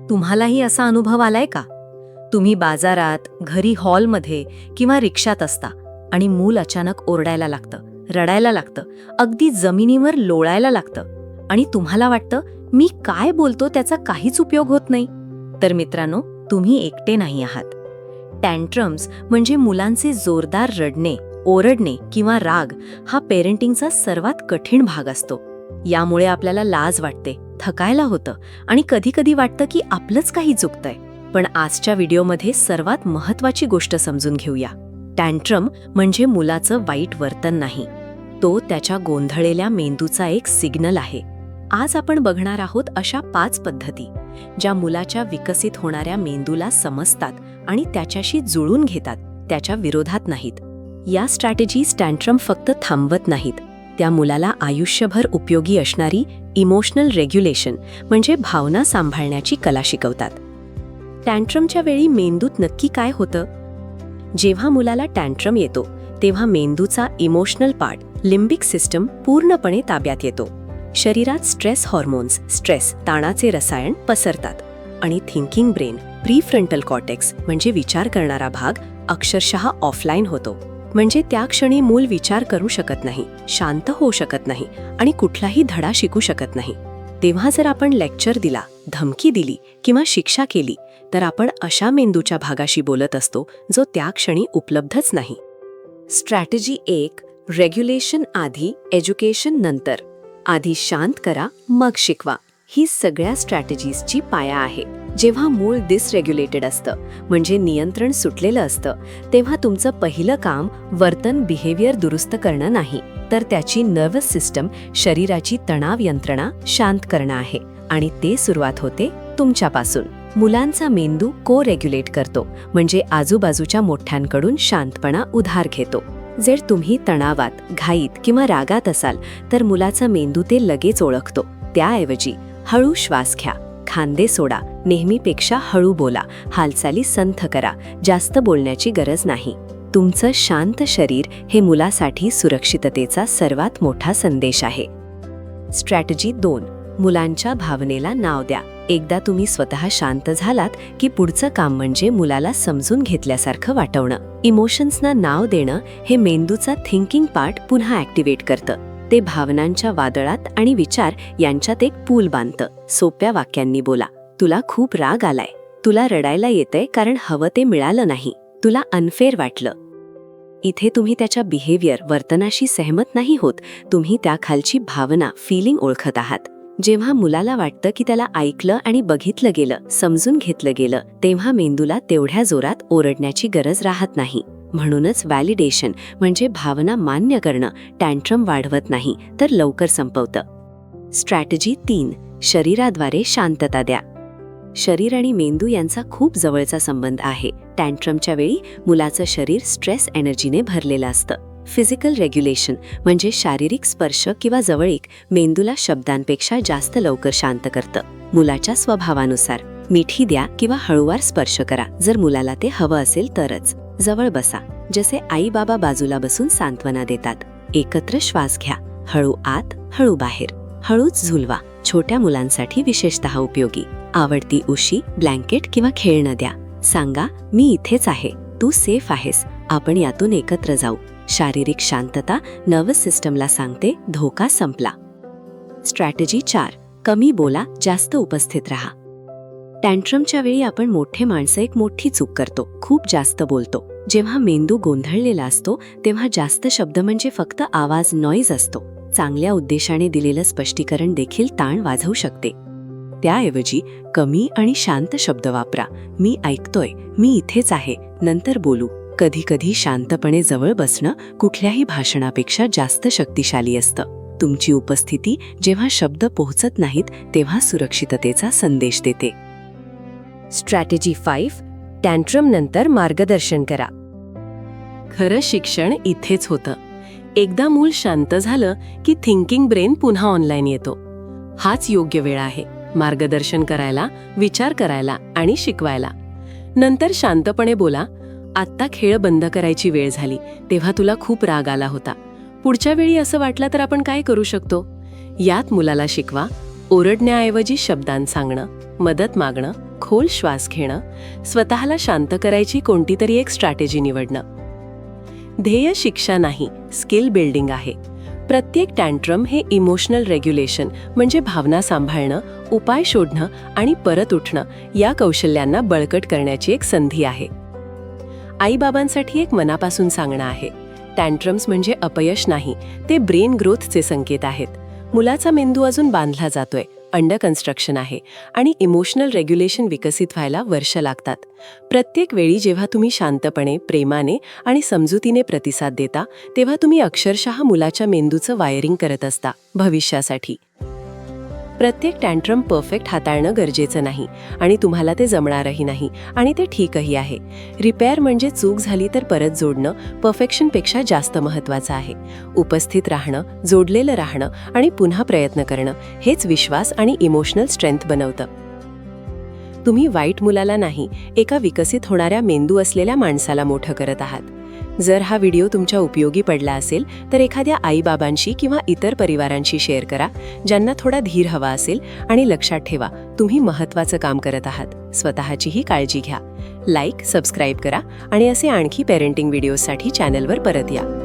तुम्हालाही असा अनुभव आलाय का? तुम्ही बाजारात, घरी, हॉलमध्ये किंवा रिक्षात असता आणि मूल अचानक ओरडायला लागतं, रडायला लागतं, अगदी जमिनीवर लोळायला लागतं आणि तुम्हाला वाटतं मी काय बोलतो त्याचा काहीच उपयोग होत नाही. तर मित्रांनो, तुम्ही एकटे नाही आहात. टँट्रम्स म्हणजे मुलांचे जोरदार रडणे, ओरडणे किंवा राग हा पेरेंटिंगचा सर्वात कठीण भाग असतो. यामुळे आपल्याला लाज वाटते, थकायला होतं आणि कधीकधी वाटतं की आपलंच काही चुकतंय. पण आजच्या व्हिडिओमध्ये सर्वात महत्त्वाची गोष्ट समजून घेऊया. टँट्रम म्हणजे मुलाचं वाईट वर्तन नाही, तो त्याच्या गोंधळलेल्या मेंदूचा एक सिग्नल आहे. आज आपण बघणार आहोत अशा 5 पद्धती ज्या मुलाच्या विकसित होणाऱ्या मेंदूला समजतात आणि त्याच्याशी जुळून घेतात, त्याच्या विरोधात नाहीत. या स्ट्रॅटेजीज टँट्रम फक्त थांबवत नाहीत, त्या मुलाला आयुष्यभर उपयोगी असणारी इमोशनल रेग्युलेशन म्हणजे भावना सांभाळण्याची कला शिकवतात. टँट्रमच्या वेळी मेंदूत नक्की काय होतं? जेव्हा मुलाला टँट्रम येतो तेव्हा मेंदूचा इमोशनल पार्ट, लिम्बिक सिस्टम पूर्णपणे ताब्यात येतो. शरीरात स्ट्रेस हॉर्मोन्स, ताणाचे रसायन पसरतात आणि थिंकिंग ब्रेन, प्रीफ्रंटल कॉर्टेक्स म्हणजे विचार करणारा भाग अक्षरशः ऑफलाईन होतो. म्हणजे त्या क्षणी मूल विचार करू शकत नाही, शांत होऊ शकत नाही आणि कुठलाही धडा शिकू शकत नाही. तेव्हा जर आपण लेक्चर दिला, धमकी दिली किंवा शिक्षा केली तर आपण अशा मेंदूच्या भागाशी बोलत असतो जो त्या क्षणी उपलब्धच नाही. स्ट्रॅटेजी 1, रेग्युलेशन आधी, एज्युकेशन नंतर. आधी शांत करा, मग शिकवा. ही सगळ्या स्ट्रॅटेजीजची पाया आहे. जेव्हा मूळ डिसरेग्युलेटेड असतं म्हणजे नियंत्रण सुटलेलं असतं, तेव्हा तुमचं पहिलं काम वर्तन, बिहेवियर दुरुस्त करणं नाही, तर त्याची नर्वस सिस्टम, शरीराची तणाव यंत्रणा शांत करणं आहे. आणि ते सुरुवात होते तुमच्यापासून. मुलांचा मेंदू को रेग्युलेट करतो म्हणजे आजूबाजूच्या मोठ्यांकडून शांतपणा उधार घेतो. जर तुम्ही तणावात, घाईत किंवा रागात असाल तर मुलाचा मेंदू ते लगेच ओळखतो. त्याऐवजी हळू श्वास घ्या, खांदे सोडा, नेहमीपेक्षा हळू बोला, हालचाली संथ करा, जास्त बोलण्याची गरज नाही. तुमचं शांत शरीर हे मुलासाठी सुरक्षिततेचा सर्वात मोठा संदेश आहे. स्ट्रॅटेजी 2, मुलांच्या भावनेला नाव द्या. एकदा तुम्ही स्वतः शांत झालात की पुढचं काम म्हणजे मुलाला समजून घेतल्यासारखं वाटवणं. इमोशन्सना नाव देणं हे मेंदूचा थिंकिंग पार्ट पुन्हा ॲक्टिवेट करतं. ते भावनांच्या वादळात आणि विचार यांच्यात एक पूल बांधतं. सोप्या वाक्यांनी बोला. तुला खूप राग आलाय, तुला रडायला येतंय कारण हवं ते मिळालं नाही, तुला अनफेअर वाटलं. इथे तुम्ही त्याच्या बिहेवियर, वर्तनाशी सहमत नाही होत, तुम्ही त्याखालची भावना, फिलिंग ओळखत आहात. जेव्हा मुलाला वाटतं की त्याला ऐकलं आणि बघितलं गेलं, समजून घेतलं गेलं, तेव्हा मेंदूला तेवढ्या जोरात ओरडण्याची गरज राहत नाही. म्हणूनच व्हॅलिडेशन म्हणजे भावना मान्य करणं टँट्रम वाढवत नाही तर लवकर संपवतं. स्ट्रॅटेजी 3, शरीराद्वारे शांतता द्या. शरीर आणि मेंदू यांचा खूप जवळचा संबंध आहे. टँट्रमच्या वेळी मुलाचं शरीर स्ट्रेस एनर्जीने भरलेलं असतं. फिजिकल रेग्युलेशन म्हणजे शारीरिक स्पर्श किंवा जवळीक मेंदूला शब्दांपेक्षा जास्त लवकर शांत करतं. मुलाच्या स्वभावानुसार मिठी द्या किंवा हळूवार स्पर्श करा. जर मुलाला ते हवं असेल तरच. जवळ बसा, जसे आई बाबा बाजूला बसून सांत्वना देतात. एकत्र श्वास घ्या, हळू आत, हळू बाहेर. हळूच झुलवा, छोट्या मुलांसाठी विशेषतः उपयोगी. आवडती उशी, ब्लँकेट किंवा खेळणं द्या. सांगा, मी इथेच आहे, तू सेफ आहेस, आपण यातून एकत्र जाऊ. शारीरिक शांतता नर्वस सिस्टमला सांगते धोका संपला. स्ट्रॅटेजी 4, कमी बोला, जास्त उपस्थित राहा. टँट्रमच्या वेळी आपण मोठे माणसं एक मोठी चूक करतो, खूप जास्त बोलतो. जेव्हा मेंदू गोंधळलेला असतो तेव्हा जास्त शब्द म्हणजे फक्त आवाज, नॉईज असतो. चांगल्या उद्देशाने दिलेलं स्पष्टीकरण देखील ताण वाढवू शकते. त्याऐवजी कमी आणि शांत शब्द वापरा. मी ऐकतोय, मी इथेच आहे, नंतर बोलू. कधी कधी शांतपणे जवळ बसणं कुठल्याही भाषणापेक्षा जास्त शक्तिशाली असतं. तुमची उपस्थिती जेव्हा शब्द पोहोचत नाहीत तेव्हा सुरक्षिततेचा संदेश देते. स्ट्रॅटेजी 5, टँट्रम नंतर मार्गदर्शन करा. खरं शिक्षण इथेच होतं. एकदा मूल शांत झालं की थिंकिंग ब्रेन पुन्हा ऑनलाईन येतो. हाच योग्य वेळ आहे मार्गदर्शन करायला, विचार करायला आणि शिकवायला. नंतर शांतपणे बोला, आत्ता खेळ बंद करायची वेळ झाली, तेव्हा तुला खूप राग आला होता, पुढच्या वेळी असं वाटलं तर आपण काय करू शकतो. यात मुलाला शिकवा, ओरडण्याऐवजी शब्दांत सांगणं, मदत मागणं खोल श्वास घेणं, स्वतःला शांत करायची कोणती तरी एक स्ट्रॅटेजी निवडणं. ध्येय शिक्षा नाही, स्किल बिल्डिंग आहे. प्रत्येक टँट्रम हे इमोशनल रेग्युलेशन म्हणजे भावना सांभाळणं, उपाय शोधणं आणि परत उठणं या कौशल्यांना बळकट करण्याची एक संधी आहे. आईबाबांसाठी एक मनापासून सांगणं आहे, टँट्रम्स म्हणजे अपयश नाही, ते ब्रेन ग्रोथचे संकेत आहेत. मुलाचा मेंदू अजून बांधला जातोय, अंडर कन्स्ट्रक्शन आहे आणि इमोशनल रेग्युलेशन विकसित व्हायला वर्ष लागतात. प्रत्येक वेळी जेव्हा तुम्ही शांतपणे, प्रेमाने आणि समजुतीने प्रतिसाद देता, तेव्हा तुम्ही अक्षरशः मुलाच्या मेंदूचं वायरिंग करत असता भविष्यासाठी. प्रत्येक टँट्रम परफेक्ट हाताळणं गरजेचं नाही आणि तुम्हाला ते जमणारही नाही आणि ते ठीकही आहे. रिपेअर म्हणजे चूक झाली तर परत जोडणं परफेक्शनपेक्षा जास्त महत्त्वाचं आहे. उपस्थित राहणं, जोडलेलं राहणं आणि पुन्हा प्रयत्न करणं हेच विश्वास आणि इमोशनल स्ट्रेंथ बनवतं. तुम्ही वाईट मुलाला नाही, एका विकसित होणाऱ्या मेंदू असलेल्या माणसाला मोठं करत आहात. जर हा व्हिडिओ तुमच्या उपयोगी पडला असेल तर एखाद्या आईबाबांशी किंवा इतर परिवारांशी शेअर करा, ज्यांना थोडा धीर हवा असेल. आणि लक्षात ठेवा, तुम्ही महत्त्वाचं काम करत आहात. स्वतःचीही काळजी घ्या. लाईक, सबस्क्राईब करा आणि असे आणखी पेरेंटिंग व्हिडिओसाठी चॅनलवर परत या.